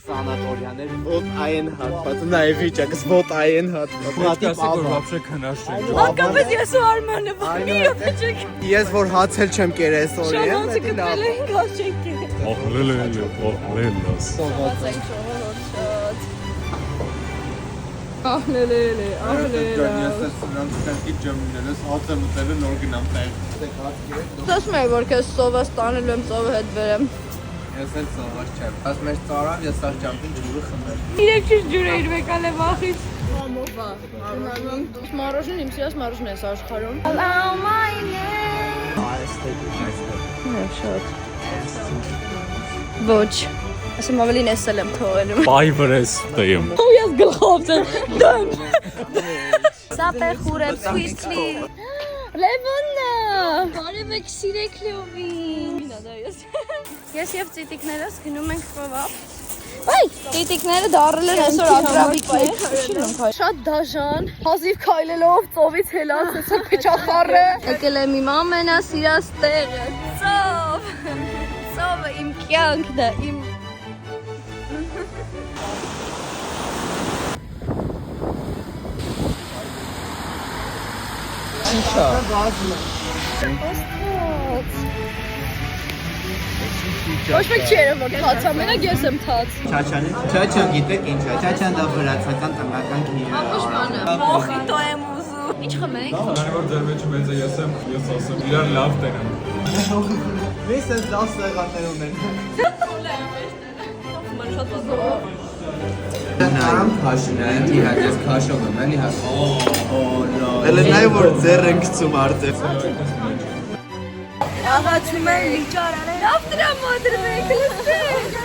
սանատորիաներ, ոտ այն հատված, նաև վիճակս ոտ այն հատված։ Հակապես ես ու Արմանը մի յոթեջեք։ Ես որ հաց էլ չեմ կերես օրի եմ, Շանոցը կտել ենք հաց չենք կերես։ Ահլելելը, Ասում եմ, որ կեզ սովը ստանելու եմ, սովը հետ վերեմ։ Ես էլ սովար չեմ, ասում ես ծարավ, ես սար ճամպին ջուրը խմել։ Իրեք ճիշտ ջուրը իր վեկալ է վախից։ Համովա, մարոշն իմ սիրած մարոշն ես աշխարում։ Allow my name։ Շատ։ Ոչ, ասում ավելին ես էլ եմ թողելում։ Բայ վրես տեմ։ Ու ես գլխով եմ, դեմ։ Սապե խուրը ցույցլի։ Լևոննա, բարև եք սիրեք լովին։ Ես և ծիտիկներս գնում ենք խվապ։ Այ, ծիտիկները դարել են այսօր ագրավիկներ։ Շատ դաժան, հազիվ քայլելով ծովից հելացեցը փիչախառը։ Եկել եմ իմ ամենասիրած տեղը, ծով։ Ծովը իմ կյանքն է, իմ Ոչ մեկ չի երևում, որ թաց ամենակ ես եմ թաց։ Չաչա գիտեք ինչ է, չաչան դա վրացական տնական գինի է։ Մոխիտո եմ ուզում։ Ինչ խմենք։ Քանի որ ձեր մեջ մեծ է ես ասեմ, իրար լավ տենեմ։ Ես ես 10 սեղաններ ունեն։ Նայում քաշին, այնտի հատ ես քաշով եմ, էլի հատ։ Էլ նայ որ ձեր ենք գցում արդեն։ Աղացում են լիճարաներ, ավտրամադրվեք, լսեք։